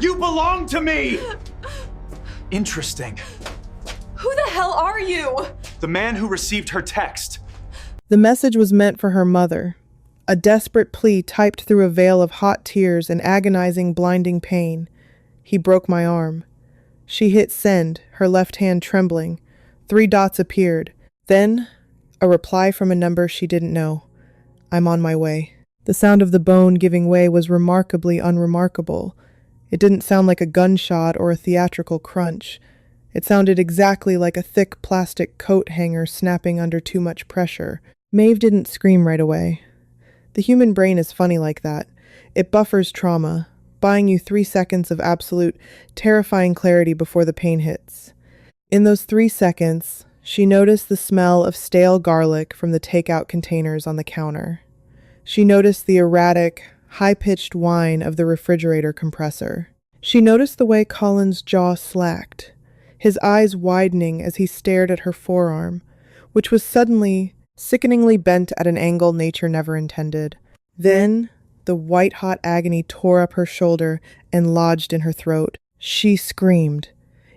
You belong to me! Interesting. Who the hell are you? The man who received her text. The message was meant for her mother. A desperate plea typed through a veil of hot tears and agonizing, blinding pain. He broke my arm. She hit send, her left hand trembling. 3 dots appeared. Then, a reply from a number she didn't know. I'm on my way. The sound of the bone giving way was remarkably unremarkable. It didn't sound like a gunshot or a theatrical crunch. It sounded exactly like a thick plastic coat hanger snapping under too much pressure. Maeve didn't scream right away. The human brain is funny like that. It buffers trauma, buying you 3 seconds of absolute, terrifying clarity before the pain hits. In those 3 seconds, she noticed the smell of stale garlic from the takeout containers on the counter. She noticed the erratic, high-pitched whine of the refrigerator compressor. She noticed the way Colin's jaw slacked, his eyes widening as he stared at her forearm, which was suddenly, sickeningly bent at an angle nature never intended. Then, the white-hot agony tore up her shoulder and lodged in her throat. She screamed.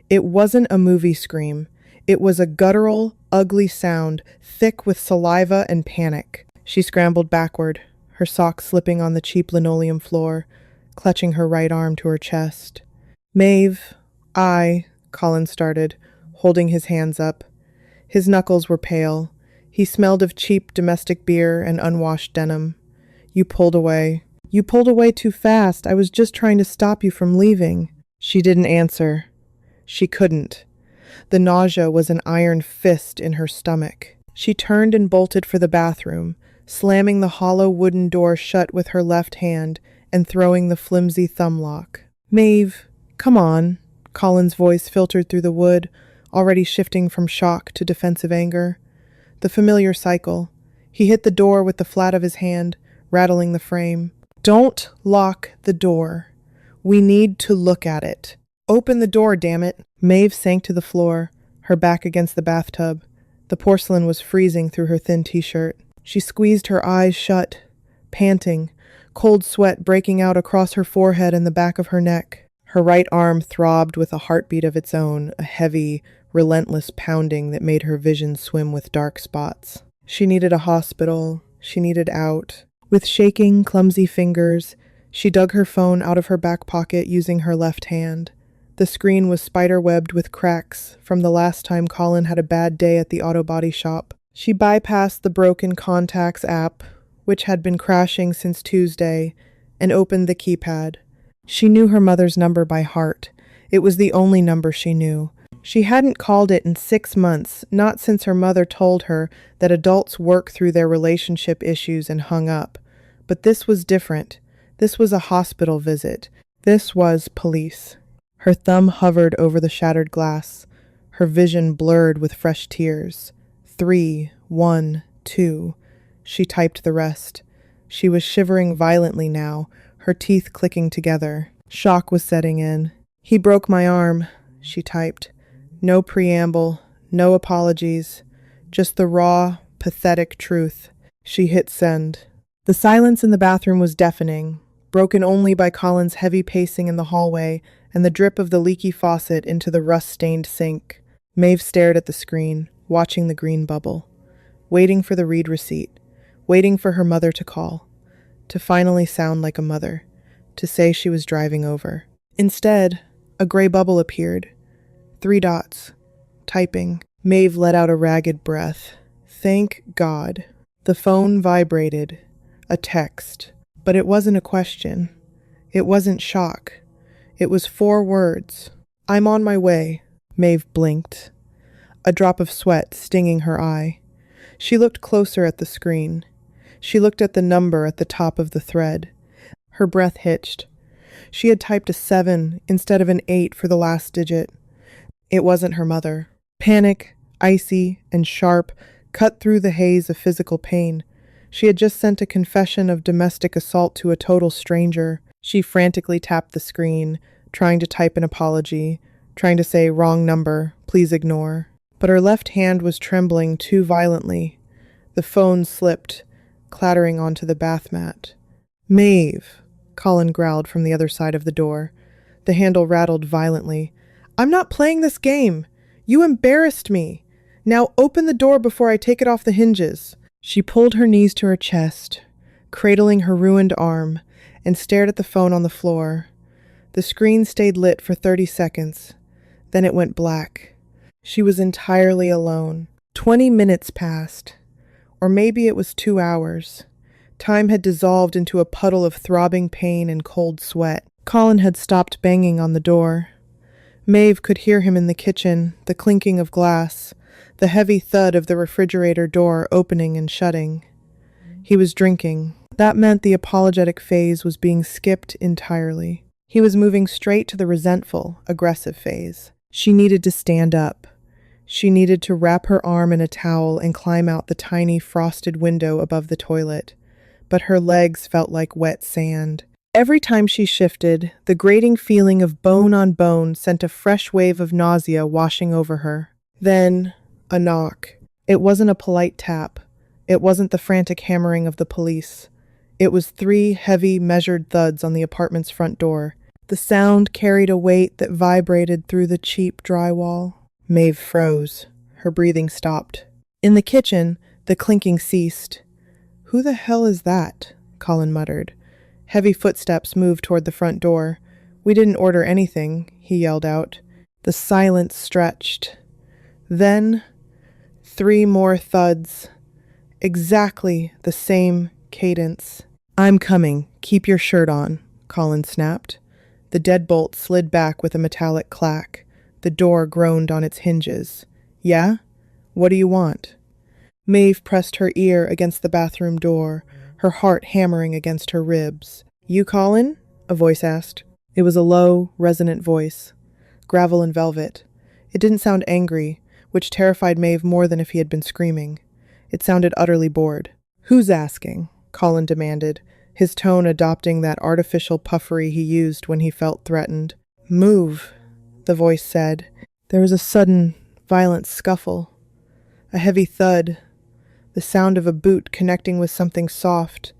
It wasn't a movie scream. It was a guttural, ugly sound, thick with saliva and panic. She scrambled backward, her socks slipping on the cheap linoleum floor, clutching her right arm to her chest. Maeve, Colin started, holding his hands up. His knuckles were pale. He smelled of cheap domestic beer and unwashed denim. You pulled away. You pulled away too fast. I was just trying to stop you from leaving. She didn't answer. She couldn't. The nausea was an iron fist in her stomach. She turned and bolted for the bathroom, slamming the hollow wooden door shut with her left hand and throwing the flimsy thumb lock. Maeve, come on. Colin's voice filtered through the wood, already shifting from shock to defensive anger. The familiar cycle. He hit the door with the flat of his hand, rattling the frame. Don't lock the door. We need to look at it. Open the door, damn it. Maeve sank to the floor, her back against the bathtub. The porcelain was freezing through her thin t-shirt. She squeezed her eyes shut, panting, cold sweat breaking out across her forehead and the back of her neck. Her right arm throbbed with a heartbeat of its own, a heavy, relentless pounding that made her vision swim with dark spots. She needed a hospital. She needed out. With shaking, clumsy fingers, she dug her phone out of her back pocket using her left hand. The screen was spider-webbed with cracks from the last time Colin had a bad day at the auto body shop. She bypassed the broken contacts app, which had been crashing since Tuesday, and opened the keypad. She knew her mother's number by heart. It was the only number she knew. She hadn't called it in 6 months, not since her mother told her that adults work through their relationship issues and hung up. But this was different. This was a hospital visit. This was police. Her thumb hovered over the shattered glass, her vision blurred with fresh tears. 3, 1, 2. She typed the rest. She was shivering violently now, her teeth clicking together. Shock was setting in. He broke my arm, she typed. No preamble, no apologies, just the raw, pathetic truth. She hit send. The silence in the bathroom was deafening, broken only by Colin's heavy pacing in the hallway and the drip of the leaky faucet into the rust-stained sink. Maeve stared at the screen, watching the green bubble, waiting for the read receipt, waiting for her mother to call, to finally sound like a mother, to say she was driving over. Instead, a gray bubble appeared. 3 dots. Typing. Maeve let out a ragged breath. Thank God. The phone vibrated. A text. But it wasn't a question. It wasn't shock. It was 4 words. I'm on my way. Maeve blinked, a drop of sweat stinging her eye. She looked closer at the screen. She looked at the number at the top of the thread. Her breath hitched. She had typed a 7 instead of an 8 for the last digit. It wasn't her mother. Panic, icy and sharp, cut through the haze of physical pain. She had just sent a confession of domestic assault to a total stranger. She frantically tapped the screen, trying to type an apology, trying to say wrong number, please ignore. But her left hand was trembling too violently. The phone slipped, clattering onto the bath mat. Maeve, Colin growled from the other side of the door. The handle rattled violently. I'm not playing this game. You embarrassed me. Now open the door before I take it off the hinges. She pulled her knees to her chest, cradling her ruined arm, and stared at the phone on the floor. The screen stayed lit for 30 seconds. Then it went black. She was entirely alone. 20 minutes passed. Or maybe it was 2 hours. Time had dissolved into a puddle of throbbing pain and cold sweat. Colin had stopped banging on the door. Maeve could hear him in the kitchen, the clinking of glass, the heavy thud of the refrigerator door opening and shutting. He was drinking. That meant the apologetic phase was being skipped entirely. He was moving straight to the resentful, aggressive phase. She needed to stand up. She needed to wrap her arm in a towel and climb out the tiny frosted window above the toilet. But her legs felt like wet sand. Every time she shifted, the grating feeling of bone on bone sent a fresh wave of nausea washing over her. Then, a knock. It wasn't a polite tap. It wasn't the frantic hammering of the police. It was 3 heavy, measured thuds on the apartment's front door. The sound carried a weight that vibrated through the cheap drywall. Maeve froze. Her breathing stopped. In the kitchen, the clinking ceased. "Who the hell is that?" Colin muttered. Heavy footsteps moved toward the front door. "We didn't order anything," he yelled out. The silence stretched. Then, 3 more thuds. Exactly the same cadence. "I'm coming. Keep your shirt on," Colin snapped. The deadbolt slid back with a metallic clack. The door groaned on its hinges. "Yeah? What do you want?" Maeve pressed her ear against the bathroom door, her heart hammering against her ribs. "You, Colin?" a voice asked. It was a low, resonant voice. Gravel and velvet. It didn't sound angry, which terrified Maeve more than if he had been screaming. It sounded utterly bored. "Who's asking?" Colin demanded, his tone adopting that artificial puffery he used when he felt threatened. "Move," the voice said. There was a sudden, violent scuffle. A heavy thud. The sound of a boot connecting with something soft,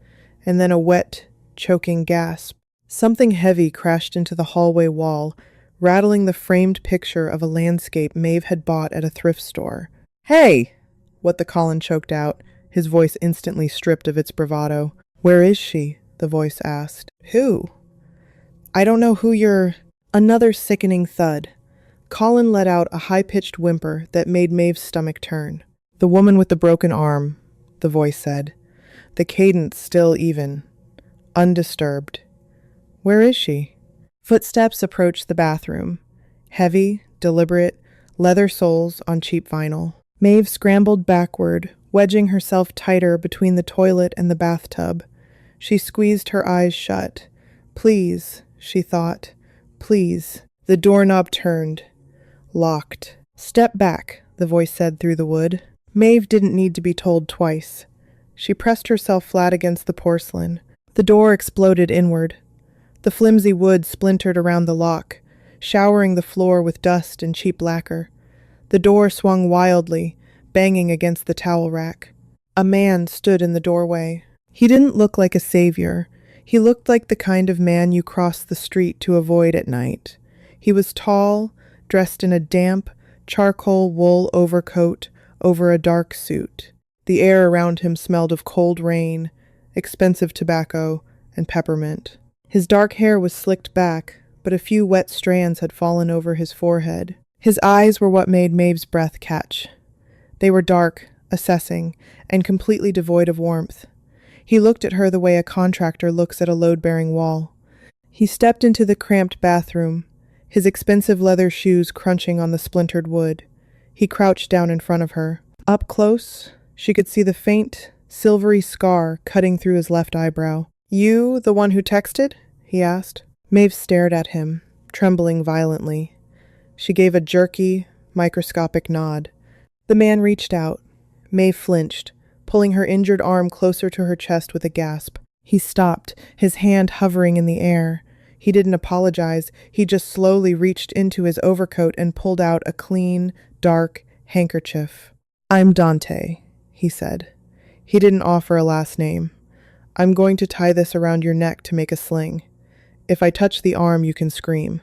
and then a wet, choking gasp. Something heavy crashed into the hallway wall, rattling the framed picture of a landscape Maeve had bought at a thrift store. "Hey!" What the Colin choked out, his voice instantly stripped of its bravado. "Where is she?" the voice asked. "Who?" "I don't know who you're—" Another sickening thud. Colin let out a high-pitched whimper that made Maeve's stomach turn. "The woman with the broken arm," the voice said. The cadence still even. Undisturbed. "Where is she?" Footsteps approached the bathroom. Heavy, deliberate, leather soles on cheap vinyl. Maeve scrambled backward, wedging herself tighter between the toilet and the bathtub. She squeezed her eyes shut. "Please," she thought. "Please." The doorknob turned. Locked. "Step back," the voice said through the wood. Maeve didn't need to be told twice. She pressed herself flat against the porcelain. The door exploded inward. The flimsy wood splintered around the lock, showering the floor with dust and cheap lacquer. The door swung wildly, banging against the towel rack. A man stood in the doorway. He didn't look like a savior. He looked like the kind of man you cross the street to avoid at night. He was tall, dressed in a damp, charcoal wool overcoat over a dark suit. The air around him smelled of cold rain, expensive tobacco, and peppermint. His dark hair was slicked back, but a few wet strands had fallen over his forehead. His eyes were what made Maeve's breath catch. They were dark, assessing, and completely devoid of warmth. He looked at her the way a contractor looks at a load-bearing wall. He stepped into the cramped bathroom, his expensive leather shoes crunching on the splintered wood. He crouched down in front of her. Up close, she could see the faint, silvery scar cutting through his left eyebrow. "You, the one who texted?" he asked. Maeve stared at him, trembling violently. She gave a jerky, microscopic nod. The man reached out. Maeve flinched, pulling her injured arm closer to her chest with a gasp. He stopped, his hand hovering in the air. He didn't apologize. He just slowly reached into his overcoat and pulled out a clean, dark handkerchief. "I'm Dante," he said. He didn't offer a last name. "I'm going to tie this around your neck to make a sling. If I touch the arm, you can scream.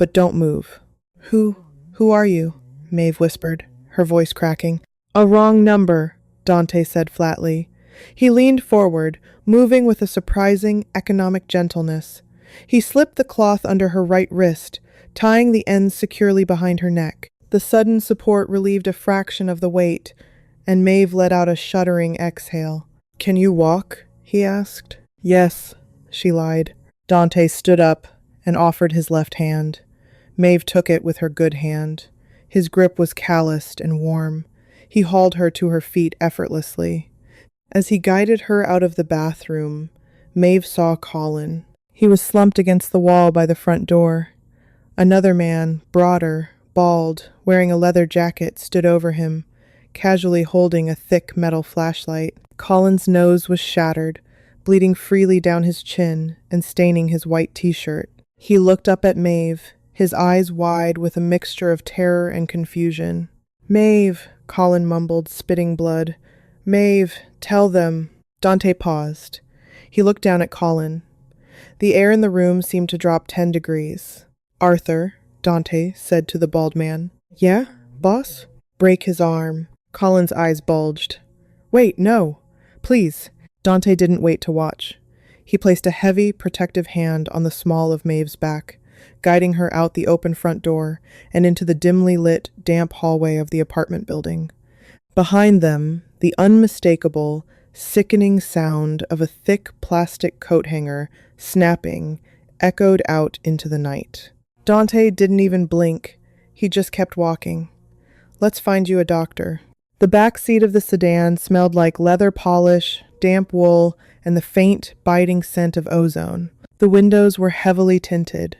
but don't move." Who are you?" Maeve whispered, her voice cracking. "A wrong number," Dante said flatly. He leaned forward, moving with a surprising economic gentleness. He slipped the cloth under her right wrist, tying the ends securely behind her neck. The sudden support relieved a fraction of the weight, and Maeve let out a shuddering exhale. "Can you walk?" he asked. "Yes," she lied. Dante stood up and offered his left hand. Maeve took it with her good hand. His grip was calloused and warm. He hauled her to her feet effortlessly. As he guided her out of the bathroom, Maeve saw Colin. He was slumped against the wall by the front door. Another man, broader, bald, wearing a leather jacket, stood over him, casually holding a thick metal flashlight. Colin's nose was shattered, bleeding freely down his chin and staining his white t-shirt. He looked up at Maeve, his eyes wide with a mixture of terror and confusion. "Maeve," Colin mumbled, spitting blood. "Maeve, tell them." Dante paused. He looked down at Colin. The air in the room seemed to drop 10 degrees. "Arthur," Dante said to the bald man. "Yeah, boss?" "Break his arm." Colin's eyes bulged. "Wait, no. Please." Dante didn't wait to watch. He placed a heavy, protective hand on the small of Maeve's back, guiding her out the open front door and into the dimly lit, damp hallway of the apartment building. Behind them, the unmistakable, sickening sound of a thick plastic coat hanger snapping echoed out into the night. Dante didn't even blink. He just kept walking. "Let's find you a doctor." The back seat of the sedan smelled like leather polish, damp wool, and the faint, biting scent of ozone. The windows were heavily tinted,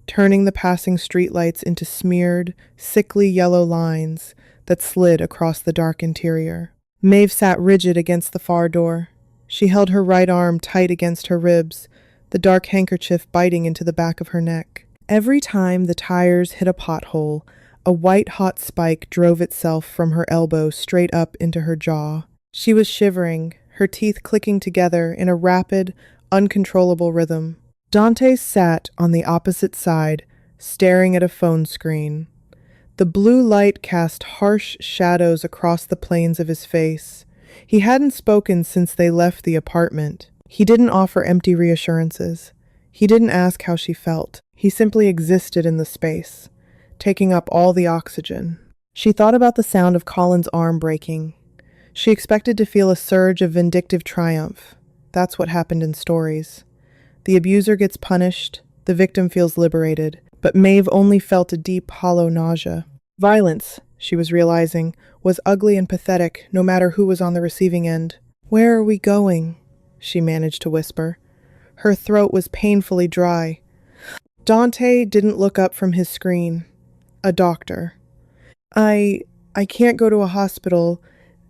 turning the passing streetlights into smeared, sickly yellow lines that slid across the dark interior. Maeve sat rigid against the far door. She held her right arm tight against her ribs, the dark handkerchief biting into the back of her neck. Every time the tires hit a pothole, a white-hot spike drove itself from her elbow straight up into her jaw. She was shivering, her teeth clicking together in a rapid, uncontrollable rhythm. Dante sat on the opposite side, staring at a phone screen. The blue light cast harsh shadows across the planes of his face. He hadn't spoken since they left the apartment. He didn't offer empty reassurances. He didn't ask how she felt. He simply existed in the space, taking up all the oxygen. She thought about the sound of Colin's arm breaking. She expected to feel a surge of vindictive triumph. That's what happened in stories. The abuser gets punished, the victim feels liberated, but Maeve only felt a deep, hollow nausea. Violence, she was realizing, was ugly and pathetic, no matter who was on the receiving end. "Where are we going?" she managed to whisper. Her throat was painfully dry. Dante didn't look up from his screen. "A doctor." I can't go to a hospital.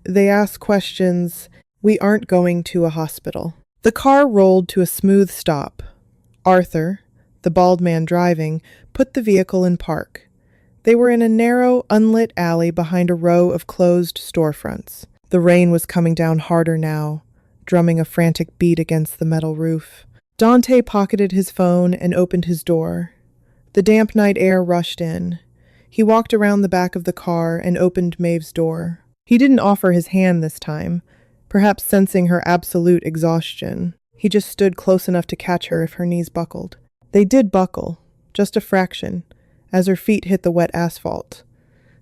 They ask questions. We aren't going to a hospital." The car rolled to a smooth stop. Arthur, the bald man driving, put the vehicle in park. They were in a narrow, unlit alley behind a row of closed storefronts. The rain was coming down harder now, drumming a frantic beat against the metal roof. Dante pocketed his phone and opened his door. The damp night air rushed in. He walked around the back of the car and opened Maeve's door. He didn't offer his hand this time, perhaps sensing her absolute exhaustion. He just stood close enough to catch her if her knees buckled. They did buckle, just a fraction, as her feet hit the wet asphalt.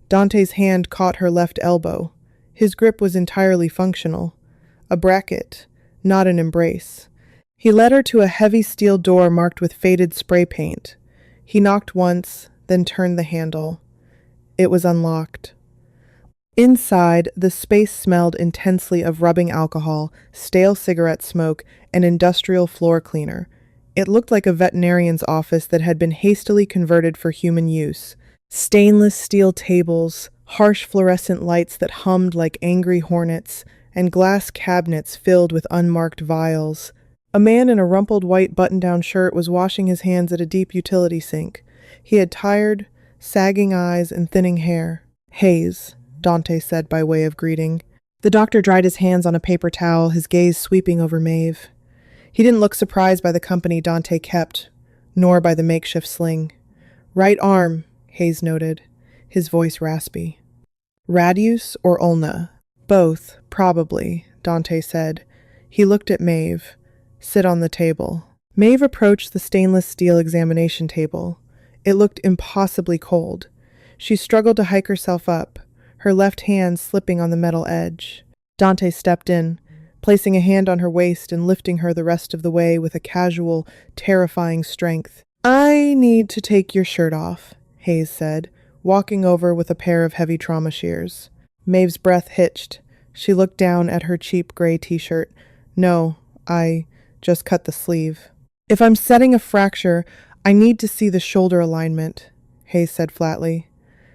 Dante's hand caught her left elbow. His grip was entirely functional. A bracket, not an embrace. He led her to a heavy steel door marked with faded spray paint. He knocked once, then turned the handle. It was unlocked. Inside, the space smelled intensely of rubbing alcohol, stale cigarette smoke, and industrial floor cleaner. It looked like a veterinarian's office that had been hastily converted for human use. Stainless steel tables, harsh fluorescent lights that hummed like angry hornets, and glass cabinets filled with unmarked vials. A man in a rumpled white button-down shirt was washing his hands at a deep utility sink. He had tired, sagging eyes and thinning hair. "Hayes," Dante said by way of greeting. The doctor dried his hands on a paper towel, his gaze sweeping over Maeve. He didn't look surprised by the company Dante kept, nor by the makeshift sling. Right arm, Hayes noted, his voice raspy. Radius or ulna? Both, probably, Dante said. He looked at Maeve. Sit on the table. Maeve approached the stainless steel examination table. It looked impossibly cold. She struggled to hike herself up, her left hand slipping on the metal edge. Dante stepped in, placing a hand on her waist and lifting her the rest of the way with a casual, terrifying strength. I need to take your shirt off, Hayes said, walking over with a pair of heavy trauma shears. Maeve's breath hitched. She looked down at her cheap gray t-shirt. No, I just cut the sleeve. If I'm setting a fracture, I need to see the shoulder alignment, Hayes said flatly.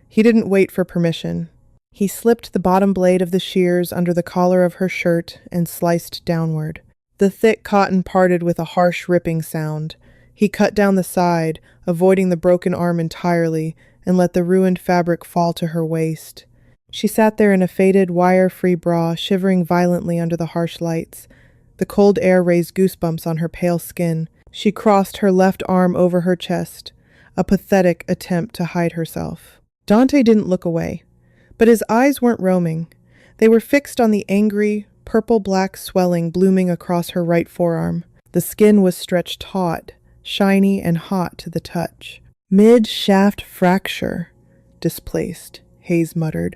He didn't wait for permission. He slipped the bottom blade of the shears under the collar of her shirt and sliced downward. The thick cotton parted with a harsh ripping sound. He cut down the side, avoiding the broken arm entirely, and let the ruined fabric fall to her waist. She sat there in a faded, wire-free bra, shivering violently under the harsh lights. The cold air raised goosebumps on her pale skin. She crossed her left arm over her chest, a pathetic attempt to hide herself. Dante didn't look away, but his eyes weren't roaming. They were fixed on the angry, purple-black swelling blooming across her right forearm. The skin was stretched taut, shiny and hot to the touch. Mid-shaft fracture. Displaced, Hayes muttered,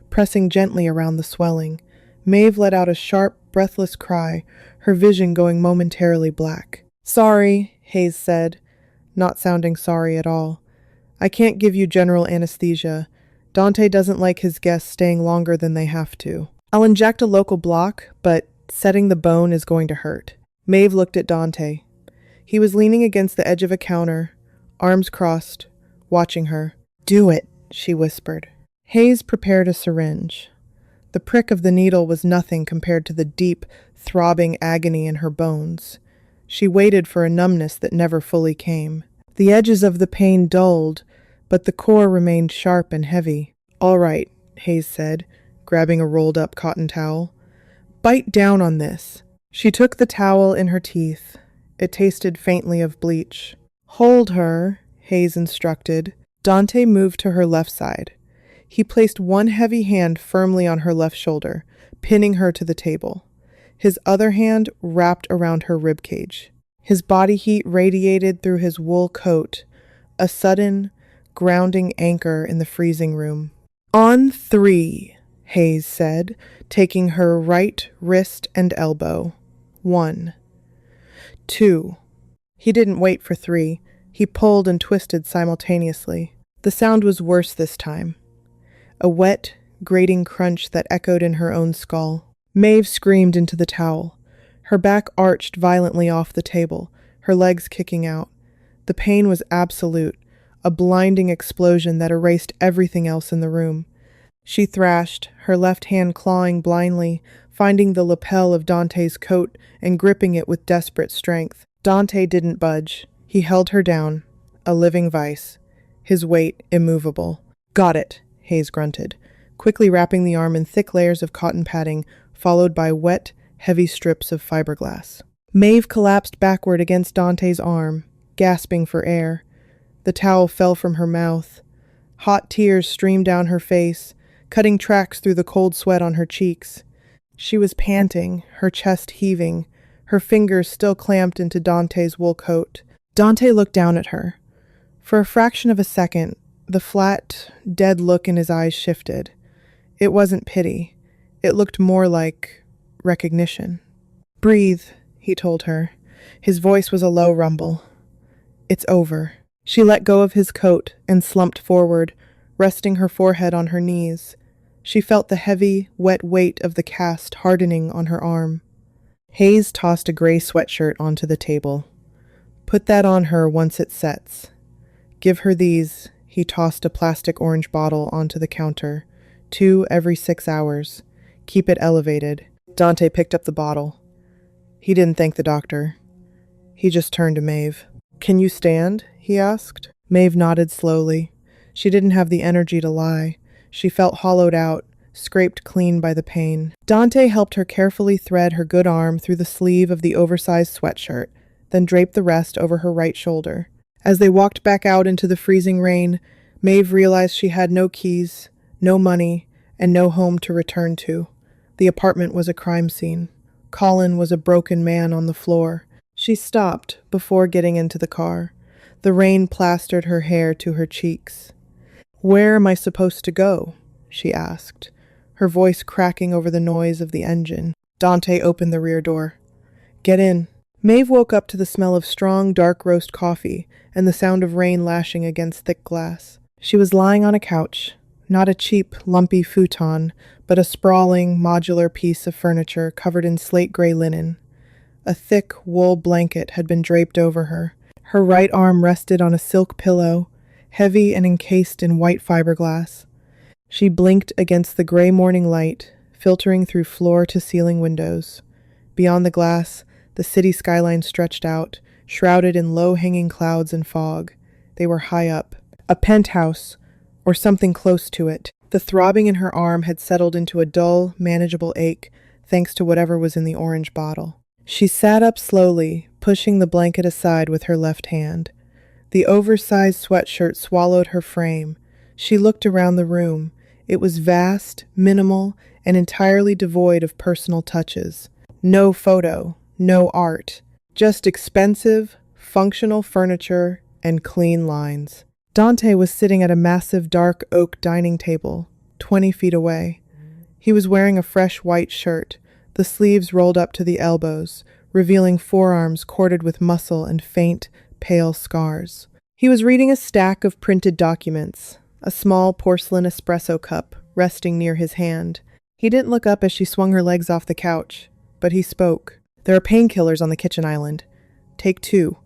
pressing gently around the swelling. Maeve let out a sharp, breathless cry, her vision going momentarily black. Sorry, Hayes said, not sounding sorry at all. I can't give you general anesthesia. Dante doesn't like his guests staying longer than they have to. I'll inject a local block, but setting the bone is going to hurt. Maeve looked at Dante. He was leaning against the edge of a counter, arms crossed, watching her. Do it, she whispered. Hayes prepared a syringe. The prick of the needle was nothing compared to the deep, throbbing agony in her bones. She waited for a numbness that never fully came. The edges of the pain dulled, but the core remained sharp and heavy. All right, Hayes said, grabbing a rolled-up cotton towel. Bite down on this. She took the towel in her teeth. It tasted faintly of bleach. Hold her, Hayes instructed. Dante moved to her left side. He placed one heavy hand firmly on her left shoulder, pinning her to the table. His other hand wrapped around her ribcage. His body heat radiated through his wool coat, a sudden, grounding anchor in the freezing room. On 3, Hayes said, taking her right wrist and elbow. 1. 2. He didn't wait for 3. He pulled and twisted simultaneously. The sound was worse this time. A wet, grating crunch that echoed in her own skull. Maeve screamed into the towel. Her back arched violently off the table, her legs kicking out. The pain was absolute, a blinding explosion that erased everything else in the room. She thrashed, her left hand clawing blindly, finding the lapel of Dante's coat and gripping it with desperate strength. Dante didn't budge. He held her down, a living vice, his weight immovable. Got it, Hayes grunted, quickly wrapping the arm in thick layers of cotton padding, followed by wet, heavy strips of fiberglass. Maeve collapsed backward against Dante's arm, gasping for air. The towel fell from her mouth. Hot tears streamed down her face, cutting tracks through the cold sweat on her cheeks. She was panting, her chest heaving, her fingers still clamped into Dante's wool coat. Dante looked down at her. For a fraction of a second, the flat, dead look in his eyes shifted. It wasn't pity. It looked more like recognition. Breathe, he told her. His voice was a low rumble. It's over. She let go of his coat and slumped forward, resting her forehead on her knees. She felt the heavy, wet weight of the cast hardening on her arm. Hayes tossed a gray sweatshirt onto the table. Put that on her once it sets. Give her these. He tossed a plastic orange bottle onto the counter. 2 every 6 hours. Keep it elevated. Dante picked up the bottle. He didn't thank the doctor. He just turned to Maeve. Can you stand? He asked. Maeve nodded slowly. She didn't have the energy to lie. She felt hollowed out, scraped clean by the pain. Dante helped her carefully thread her good arm through the sleeve of the oversized sweatshirt, then draped the rest over her right shoulder. As they walked back out into the freezing rain, Maeve realized she had no keys, no money, and no home to return to. The apartment was a crime scene. Colin was a broken man on the floor. She stopped before getting into the car. The rain plastered her hair to her cheeks. "Where am I supposed to go?" she asked, her voice cracking over the noise of the engine. Dante opened the rear door. "Get in." Maeve woke up to the smell of strong, dark roast coffee and the sound of rain lashing against thick glass. She was lying on a couch, not a cheap, lumpy futon, but a sprawling, modular piece of furniture covered in slate-gray linen. A thick, wool blanket had been draped over her. Her right arm rested on a silk pillow, heavy and encased in white fiberglass. She blinked against the gray morning light, filtering through floor-to-ceiling windows. Beyond the glass, the city skyline stretched out, shrouded in low-hanging clouds and fog. They were high up. A penthouse, or something close to it. The throbbing in her arm had settled into a dull, manageable ache, thanks to whatever was in the orange bottle. She sat up slowly, pushing the blanket aside with her left hand. The oversized sweatshirt swallowed her frame. She looked around the room. It was vast, minimal, and entirely devoid of personal touches. No photo, no art. Just expensive, functional furniture and clean lines. Dante was sitting at a massive dark oak dining table, 20 feet away. He was wearing a fresh white shirt, the sleeves rolled up to the elbows, revealing forearms corded with muscle and faint, pale scars. He was reading a stack of printed documents, a small porcelain espresso cup resting near his hand. He didn't look up as she swung her legs off the couch, but he spoke. "There are painkillers on the kitchen island. Take 2.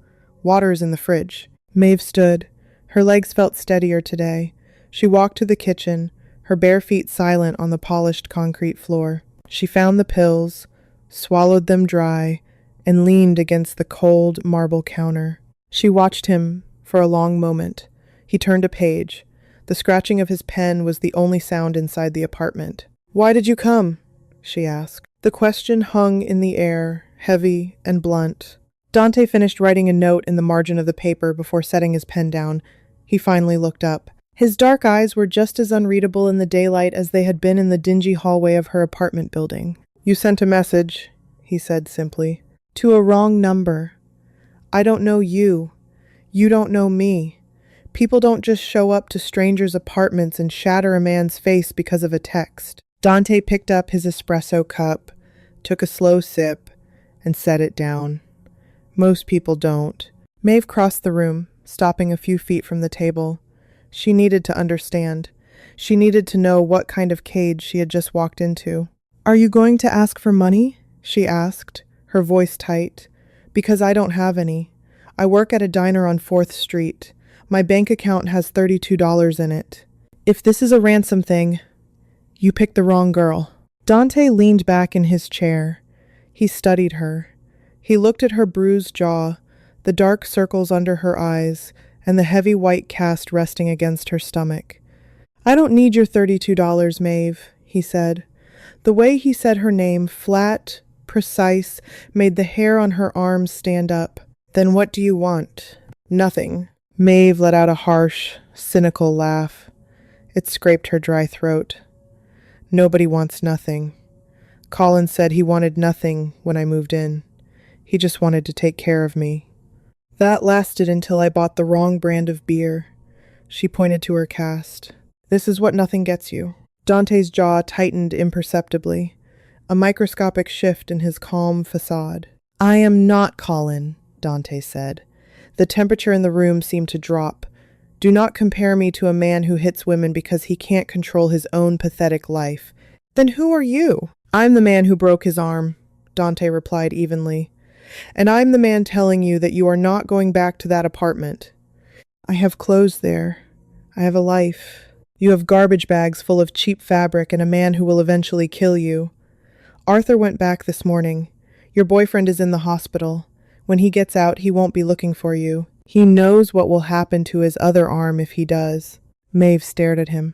Water is in the fridge." Maeve stood. Her legs felt steadier today. She walked to the kitchen, her bare feet silent on the polished concrete floor. She found the pills, swallowed them dry, and leaned against the cold marble counter. She watched him for a long moment. He turned a page. The scratching of his pen was the only sound inside the apartment. "Why did you come?" she asked. The question hung in the air, heavy and blunt. Dante finished writing a note in the margin of the paper before setting his pen down. He finally looked up. His dark eyes were just as unreadable in the daylight as they had been in the dingy hallway of her apartment building. "You sent a message," he said simply, "to a wrong number. I don't know you. You don't know me. People don't just show up to strangers' apartments and shatter a man's face because of a text." Dante picked up his espresso cup, took a slow sip, and set it down. "Most people don't." Maeve crossed the room, stopping a few feet from the table. She needed to understand. She needed to know what kind of cage she had just walked into. "Are you going to ask for money?" she asked, her voice tight. "Because I don't have any. I work at a diner on 4th Street. My bank account has $32 in it. If this is a ransom thing, you picked the wrong girl." Dante leaned back in his chair. He studied her. He looked at her bruised jaw, the dark circles under her eyes, and the heavy white cast resting against her stomach. "I don't need your $32, Maeve," he said. The way he said her name, flat, precise, made the hair on her arms stand up. "Then what do you want?" "Nothing." Maeve let out a harsh, cynical laugh. It scraped her dry throat. "Nobody wants nothing. Colin said he wanted nothing when I moved in. He just wanted to take care of me. That lasted until I bought the wrong brand of beer." She pointed to her cast. "This is what nothing gets you." Dante's jaw tightened imperceptibly, a microscopic shift in his calm facade. "I am not Colin," Dante said. The temperature in the room seemed to drop. "Do not compare me to a man who hits women because he can't control his own pathetic life." "Then who are you?" "I'm the man who broke his arm," Dante replied evenly. "And I'm the man telling you that you are not going back to that apartment. I have clothes there. I have a life. You have garbage bags full of cheap fabric and a man who will eventually kill you. Arthur went back this morning. Your boyfriend is in the hospital. When he gets out, he won't be looking for you. He knows what will happen to his other arm if he does." Maeve stared at him.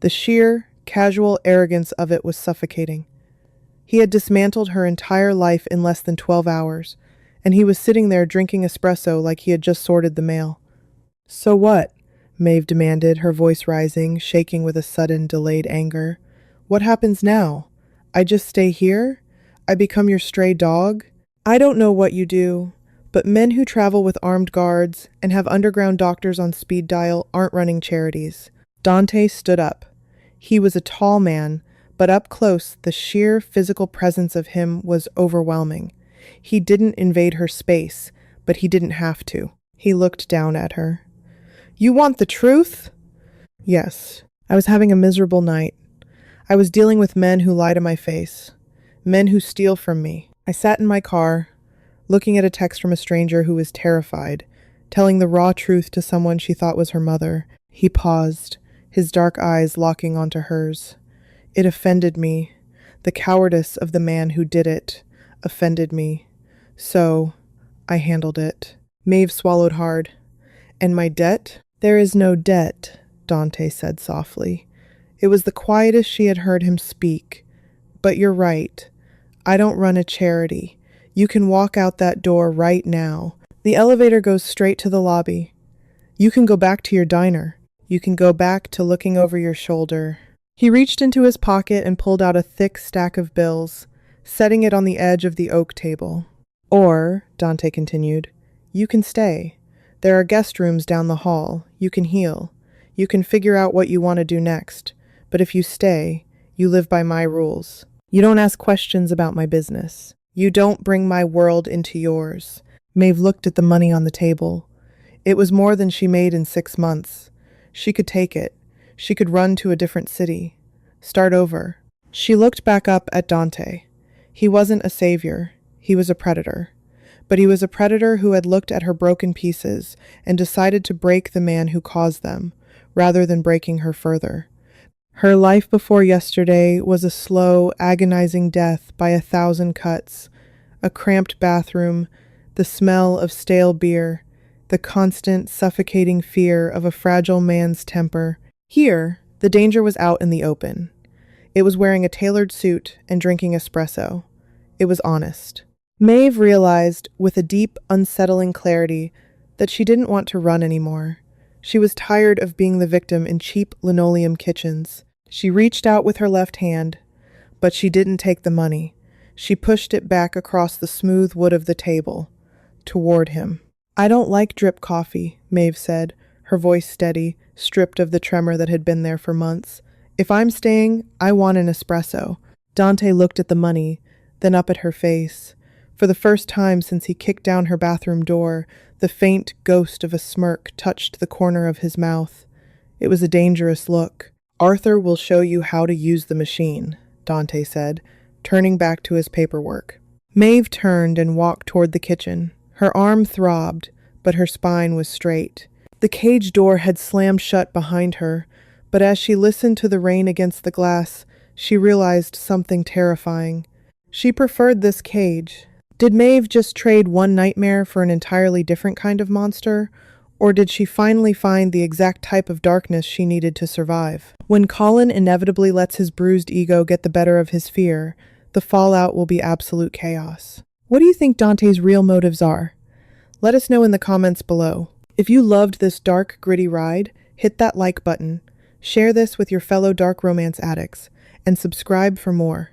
The sheer, casual arrogance of it was suffocating. He had dismantled her entire life in less than 12 hours, and he was sitting there drinking espresso like he had just sorted the mail. So what? Maeve demanded, her voice rising, shaking with a sudden, delayed anger. What happens now? I just stay here? I become your stray dog? I don't know what you do, but men who travel with armed guards and have underground doctors on speed dial aren't running charities. Dante stood up. He was a tall man, but up close, the sheer physical presence of him was overwhelming. He didn't invade her space, but he didn't have to. He looked down at her. You want the truth? Yes. I was having a miserable night. I was dealing with men who lie to my face. Men who steal from me. I sat in my car, looking at a text from a stranger who was terrified, telling the raw truth to someone she thought was her mother. He paused, his dark eyes locking onto hers. It offended me. The cowardice of the man who did it offended me. So, I handled it. Maeve swallowed hard. And my debt? There is no debt, Dante said softly. It was the quietest she had heard him speak. But you're right. I don't run a charity. You can walk out that door right now. The elevator goes straight to the lobby. You can go back to your diner. You can go back to looking over your shoulder. He reached into his pocket and pulled out a thick stack of bills, setting it on the edge of the oak table. Or, Dante continued, you can stay. There are guest rooms down the hall. You can heal. You can figure out what you want to do next. But if you stay, you live by my rules. You don't ask questions about my business. You don't bring my world into yours. Maeve looked at the money on the table. It was more than she made in 6 months. She could take it. She could run to a different city. Start over. She looked back up at Dante. He wasn't a savior. He was a predator. But he was a predator who had looked at her broken pieces and decided to break the man who caused them, rather than breaking her further. Her life before yesterday was a slow, agonizing death by 1,000 cuts, a cramped bathroom, the smell of stale beer, the constant, suffocating fear of a fragile man's temper. Here, the danger was out in the open. It was wearing a tailored suit and drinking espresso. It was honest. Maeve realized, with a deep, unsettling clarity, that she didn't want to run anymore. She was tired of being the victim in cheap linoleum kitchens. She reached out with her left hand, but she didn't take the money. She pushed it back across the smooth wood of the table, toward him. I don't like drip coffee, Maeve said, her voice steady, stripped of the tremor that had been there for months. If I'm staying, I want an espresso. Dante looked at the money, then up at her face. For the first time since he kicked down her bathroom door, the faint ghost of a smirk touched the corner of his mouth. It was a dangerous look. Arthur will show you how to use the machine, Dante said, turning back to his paperwork. Maeve turned and walked toward the kitchen. Her arm throbbed, but her spine was straight. The cage door had slammed shut behind her, but as she listened to the rain against the glass, she realized something terrifying. She preferred this cage. Did Maeve just trade one nightmare for an entirely different kind of monster? Or did she finally find the exact type of darkness she needed to survive? When Colin inevitably lets his bruised ego get the better of his fear, the fallout will be absolute chaos. What do you think Dante's real motives are? Let us know in the comments below. If you loved this dark, gritty ride, hit that like button, share this with your fellow dark romance addicts, and subscribe for more.